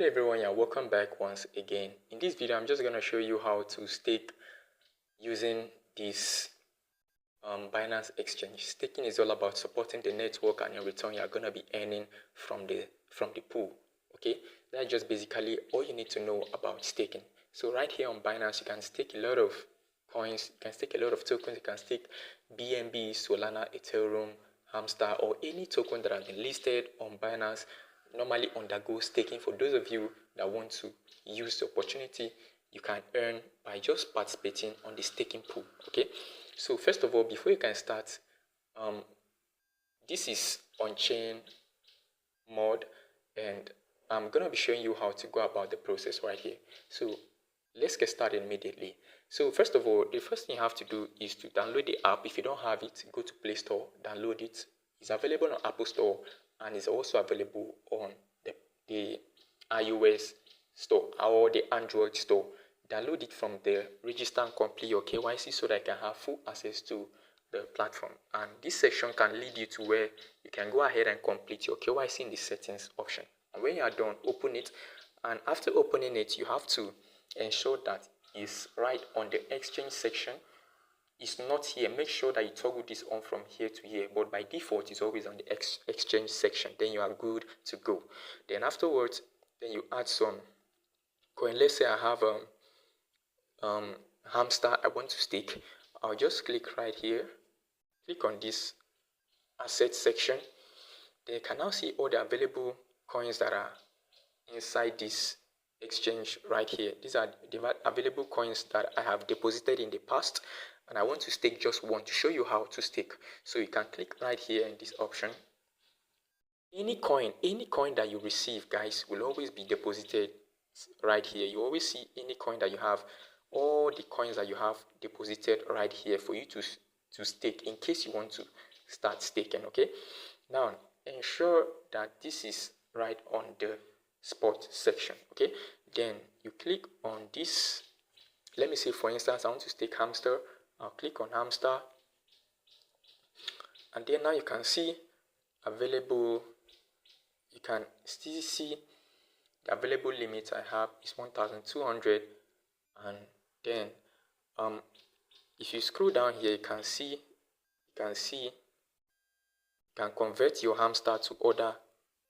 Hello everyone, yeah, welcome back once again. In this video, I'm just going to show you how to stake using this Binance exchange. Staking is all about supporting the network and in return you're going to be earning from the pool. Okay, that's just basically all you need to know about staking. So right here on Binance, you can stake a lot of coins, you can stake a lot of tokens, you can stake BNB, Solana, Ethereum, Hamster, or any token that has been listed on Binance. Normally undergo staking. For those of you that want to use the opportunity, you can earn by just participating on the staking pool. Okay, so first of all, before you can start, this is on-chain mode, and I'm gonna be showing you how to go about the process right here. So let's get started immediately. So first of all, the first thing you have to do is to download the app. If you don't have it, go to Play Store, download it. It's available on Apple Store and it's also available on the iOS store or the Android store. Download it from there, register and complete your KYC so that you can have full access to the platform. And this section can lead you to where you can go ahead and complete your KYC in the settings option. And when you are done, open it. And after opening it, you have to ensure that it's right on the exchange section. It's not here. Make sure that you toggle this on from here to here, but by default it's always on the exchange section. Then you are good to go. Then afterwards, then you add some coin. Let's say I have Hamster I want to stake. I'll just click right here, click on this asset section. Then you can now see all the available coins that are inside this exchange right here. These are the available coins that I have deposited in the past, and I want to stake just one to show you how to stake. So you can click right here in this option. Any coin that you receive, guys, will always be deposited right here. You always see any coin that you have, all the coins that you have deposited right here for you to stake in case you want to start staking. Okay, now ensure that this is right on the spot section. Okay, then you click on this. Let me say, for instance, I want to stake Hamster. I'll click on Hamster, and then now you can see available. You can still see the available limit I have is 1,200, and then if you scroll down here, you can convert your Hamster to other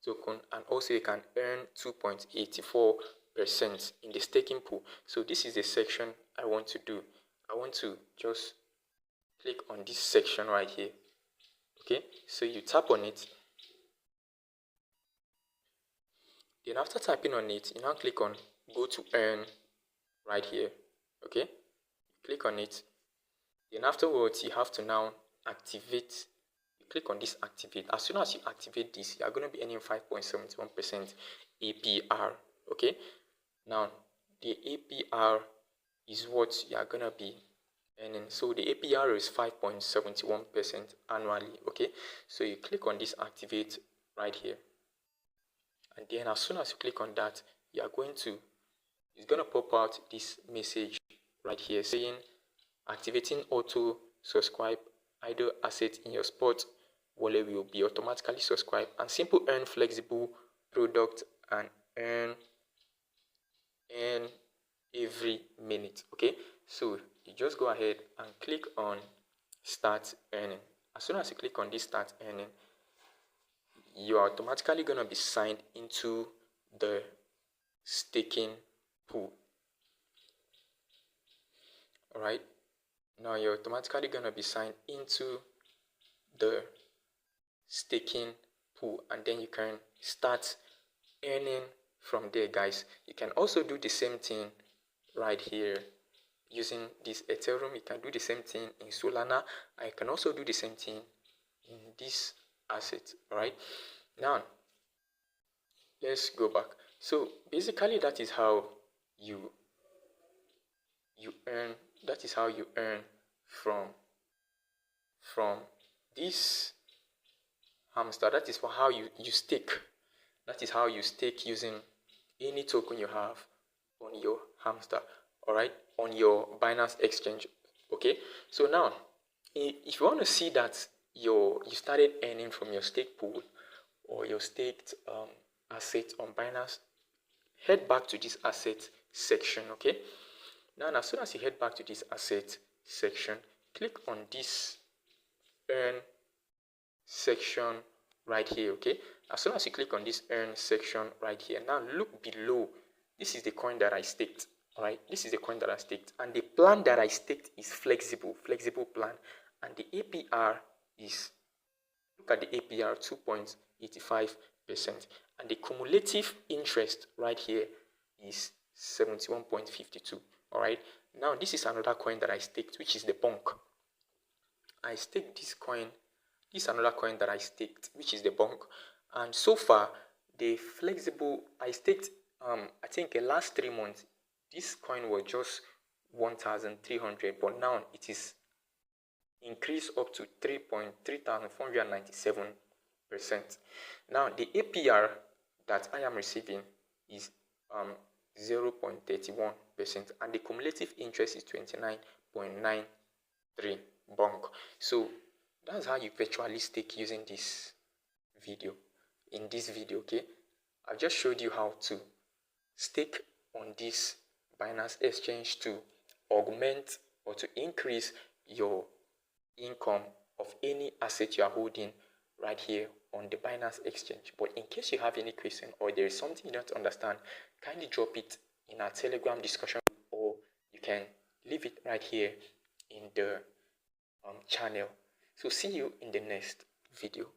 token, and also you can earn 2.84% in the staking pool. So this is the section I want to do. I want to just click on this section right here. Okay, so you tap on it. Then after tapping on it, you now click on go to earn right here. Okay, click on it. Then afterwards, you have to now activate. You click on this activate. As soon as you activate this, you are going to be earning 5.71% APR. Okay, now the APR is what you are going to be earning. So the APR is 5.71% annually. Okay, so you click on this activate right here, and then as soon as you click on that, you are going to, it's going to pop out this message right here saying activating auto subscribe idle asset in your spot wallet will be automatically subscribed, and simple earn flexible product and earn every minute. Okay, so you just go ahead and click on start earning. As soon as you click on this start earning, you are automatically going to be signed into the staking pool. All right, now you're automatically going to be signed into the staking pool, and then you can start earning from there, guys. You can also do the same thing right here using this Ethereum. You can do the same thing in Solana. I can also do the same thing in this asset. All right, now let's go back. So basically that is how you earn. That is how you earn from this Hamster. That is how you stake. That is how you stake using any token you have on your Hamster. All right, on your Binance exchange. Okay, so now if you want to see that you started earning from your stake pool or your staked asset on Binance, head back to this asset section. Okay, now as soon as you head back to this asset section, click on this earn section right here. Okay, as soon as you click on this earn section right here, now look below. This is the coin that I staked. All right, this is the coin that I staked, and the plan that I staked is flexible plan, and the APR is, look at the APR, 2.85%, and the cumulative interest right here is 71.52. All right, now this is another coin that I staked, which is the bonk. I staked this coin. This is another coin that I staked, which is the bonk, and so far the flexible I staked, I think the last 3 months this coin was just 1,300, but now it is increased up to 3,497%. Now the APR that I am receiving is 0.31%, and the cumulative interest is 29.93 bonk. So that's how you virtually stake using this video. In this video, okay, I've just showed you how to stake on this Binance exchange to augment or to increase your income of any asset you are holding right here on the Binance exchange. But in case you have any question or there is something you don't understand, kindly drop it in our Telegram discussion, or you can leave it right here in the channel. So see you in the next video.